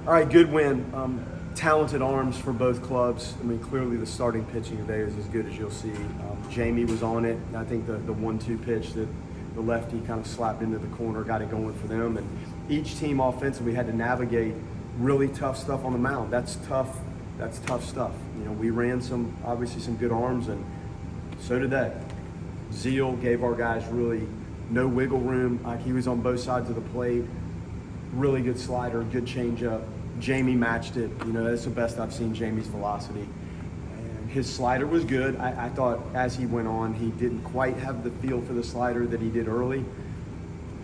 All right, good win. Talented arms for both clubs. I mean, clearly the starting pitching today is as good as you'll see. Jamie was on it. I think the 1-2 pitch that the lefty kind of slapped into the corner got it going for them. And each team offensively had to navigate really tough stuff on the mound. That's tough. That's tough stuff. You know, we ran obviously some good arms, and so did they. Zeal gave our guys really no wiggle room. Like, he was on both sides of the plate. Really good slider, good changeup. Jamie matched it. You know, that's the best I've seen Jamie's velocity. And his slider was good. I thought as he went on, he didn't quite have the feel for the slider that he did early,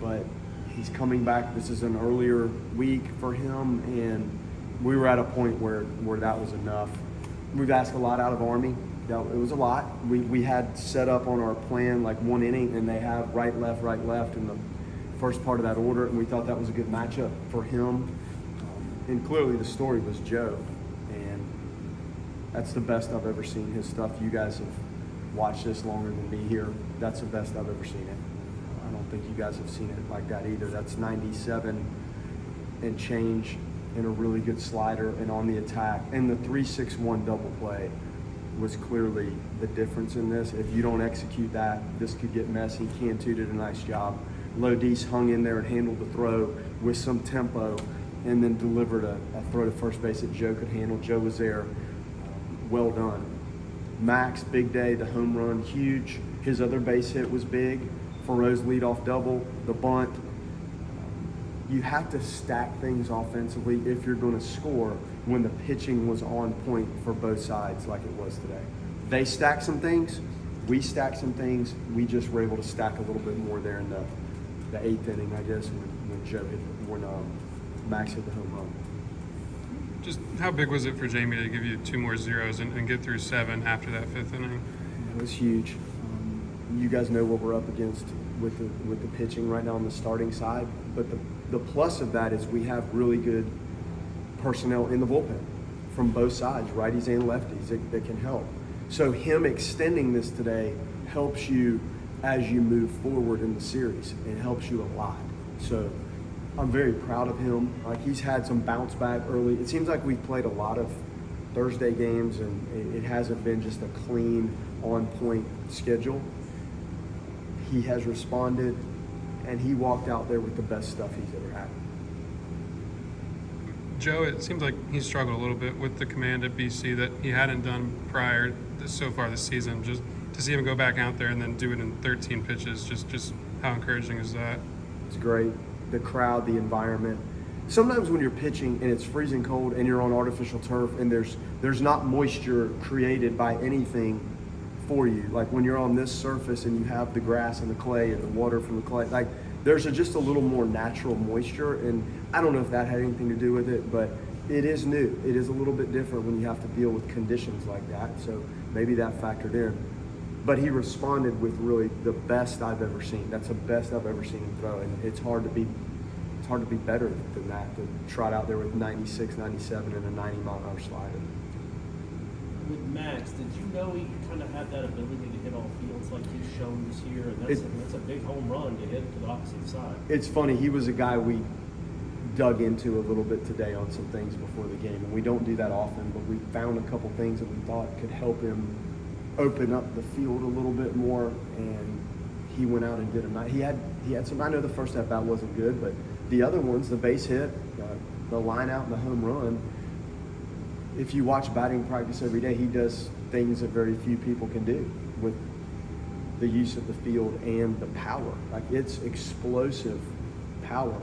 but he's coming back. This is an earlier week for him, and we were at a point where that was enough. We've asked a lot out of Army. It was a lot. We had set up on our plan like one inning, and they have right, left in the first part of that order, and we thought that was a good matchup for him. And clearly the story was Joe, and that's the best I've ever seen his stuff. You guys have watched this longer than me here. That's the best I've ever seen it. I don't think you guys have seen it like that either. That's 97 and change, and a really good slider and on the attack. And the 3-6-1 double play was clearly the difference in this. If you don't execute that, this could get messy. Cantu did a nice job. Lodis hung in there and handled the throw with some tempo, and then delivered a throw to first base that Joe could handle. Joe was there. Well done. Max, big day, the home run, huge. His other base hit was big. Farrow's leadoff double, the bunt. You have to stack things offensively if you're going to score when the pitching was on point for both sides like it was today. They stacked some things. We stacked some things. We just were able to stack a little bit more there in the 8th inning, I guess, when Max hit the home run. Just how big was it for Jamie to give you 2 more zeros and get through 7 after that 5th inning? It was huge. You guys know what we're up against with the pitching right now on the starting side, but the plus of that is we have really good personnel in the bullpen from both sides, righties and lefties, that can help. So him extending this today helps you as you move forward in the series. It helps you a lot. So I'm very proud of him. Like, he's had some bounce back early. It seems like we've played a lot of Thursday games, and it hasn't been just a clean, on-point schedule. He has responded, and he walked out there with the best stuff he's ever had. Joe, it seems like he struggled a little bit with the command at BC that he hadn't done prior so far this season. Just to see him go back out there and then do it in 13 pitches, just how encouraging is that? It's great. The crowd, the environment. Sometimes when you're pitching and it's freezing cold and you're on artificial turf and there's not moisture created by anything for you, like when you're on this surface and you have the grass and the clay and the water from the clay, like there's just a little more natural moisture, and I don't know if that had anything to do with it, but it is new. It is a little bit different when you have to deal with conditions like that, so maybe that factored in. But he responded with really the best I've ever seen. That's the best I've ever seen him throw, and it's hard to be better than that, to trot out there with 96, 97, and a 90-mile-an-hour slider. With Max, did you know he kind of had that ability to hit all fields like he's shown this year? And that's a big home run to hit to the opposite side. It's funny. He was a guy we dug into a little bit today on some things before the game, and we don't do that often, but we found a couple things that we thought could help him open up the field a little bit more, and he went out and did a nice. He had some. I know the first at bat wasn't good, but the other ones, the base hit, the line out, and the home run. If you watch batting practice every day, he does things that very few people can do with the use of the field and the power. Like, it's explosive power.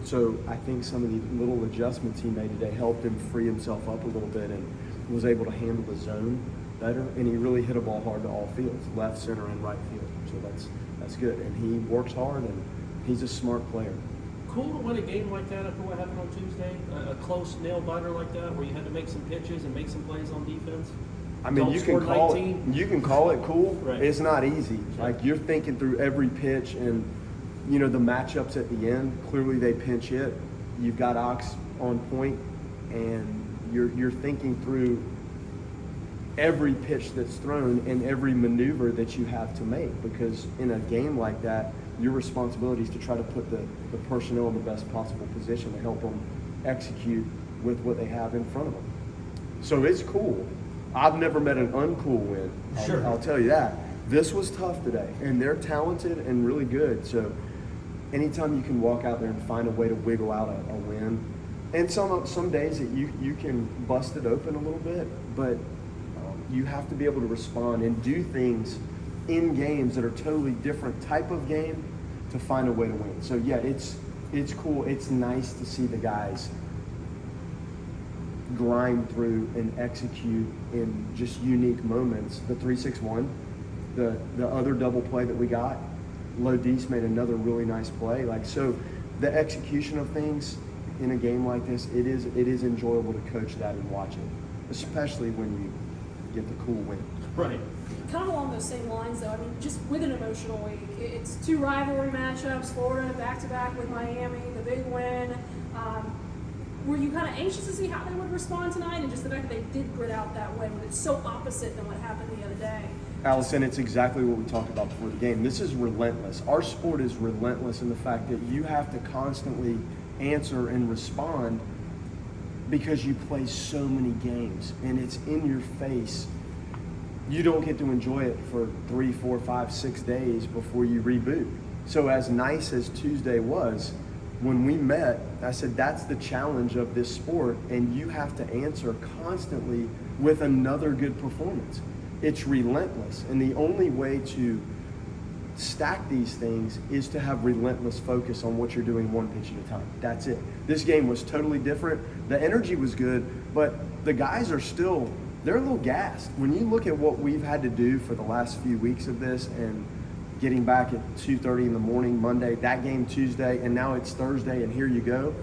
So I think some of the little adjustments he made today helped him free himself up a little bit and was able to handle the zone better. And he really hit a ball hard to all fields, left, center, and right field. So that's good. And he works hard, and he's a smart player. Cool to win a game like that after what happened on Tuesday? A close nail-biter like that where you had to make some pitches and make some plays on defense? I mean, you can call it cool. Right. It's not easy. Sure. Like, you're thinking through every pitch, and you know the matchups at the end. Clearly, they pinch hit. You've got Ox on point, and you're thinking through every pitch that's thrown and every maneuver that you have to make, because in a game like that, your responsibility is to try to put the personnel in the best possible position to help them execute with what they have in front of them. So it's cool. I've never met an uncool win. Sure. I'll tell you that. This was tough today, and they're talented and really good. So anytime you can walk out there and find a way to wiggle out a win, and some days that you can bust it open a little bit, but you have to be able to respond and do things in games that are totally different type of game to find a way to win. So yeah, it's cool. It's nice to see the guys grind through and execute in just unique moments. The 3-6-1, the other double play that we got, Lodis made another really nice play. Like, so the execution of things in a game like this, it is enjoyable to coach that and watch it, especially when you get the cool win. Right. Kind of along those same lines, though, I mean, just with an emotional week, it's 2 rivalry matchups, Florida back-to-back with Miami, the big win. Were you kind of anxious to see how they would respond tonight, and just the fact that they did grit out that way when it's so opposite than what happened the other day? Allison, it's exactly what we talked about before the game. This is relentless. Our sport is relentless in the fact that you have to constantly answer and respond because you play so many games and it's in your face. You don't get to enjoy it for 3, 4, 5, 6 days before you reboot. So as nice as Tuesday was, when we met, I said, that's the challenge of this sport, and you have to answer constantly with another good performance. It's relentless, and the only way to stack these things is to have relentless focus on what you're doing one pitch at a time. That's it. This game was totally different. The energy was good, but the guys are still, they're a little gassed. When you look at what we've had to do for the last few weeks of this, and getting back at 2:30 in the morning Monday, that game Tuesday, and now it's Thursday, and here you go.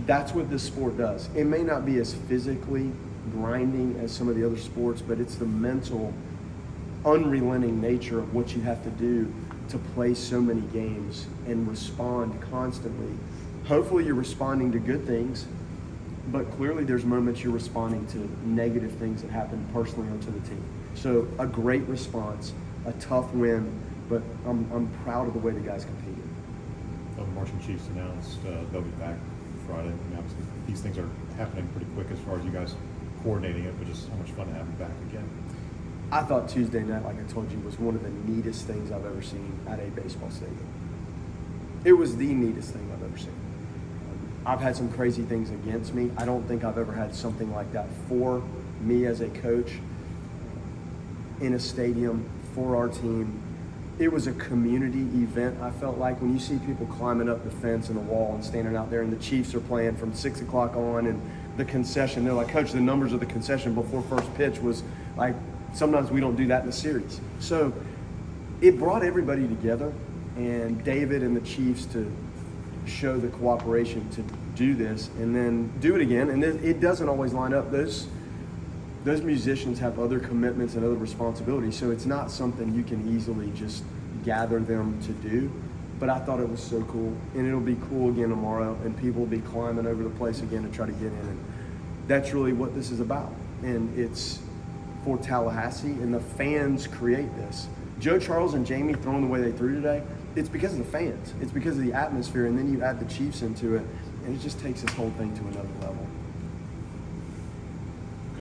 That's what this sport does. It may not be as physically grinding as some of the other sports, but it's the mental, unrelenting nature of what you have to do to play so many games and respond constantly. Hopefully you're responding to good things, but clearly there's moments you're responding to negative things that happen personally onto the team. So a great response, a tough win, but I'm proud of the way the guys competed. The Marching Chiefs announced they'll be back Friday. I mean, obviously, these things are happening pretty quick as far as you guys coordinating it, but just how much fun to have them back again. I thought Tuesday night, like I told you, was one of the neatest things I've ever seen at a baseball stadium. It was the neatest thing I've ever seen. I've had some crazy things against me. I don't think I've ever had something like that for me as a coach in a stadium for our team. It was a community event. I felt like when you see people climbing up the fence and the wall and standing out there, and the Chiefs are playing from 6 o'clock on, and the concession, they're like, Coach, the numbers of the concession before first pitch was like, sometimes we don't do that in the series. So it brought everybody together, and David and the Chiefs to show the cooperation to do this and then do it again. And it doesn't always line up. Those musicians have other commitments and other responsibilities, so it's not something you can easily just gather them to do. But I thought it was so cool, and it'll be cool again tomorrow, and people will be climbing over the place again to try to get in. And that's really what this is about, and it's for Tallahassee, and the fans create this. Joe Charles and Jamie throwing the way they threw today, it's because of the fans. It's because of the atmosphere, and then you add the Chiefs into it, and it just takes this whole thing to another level.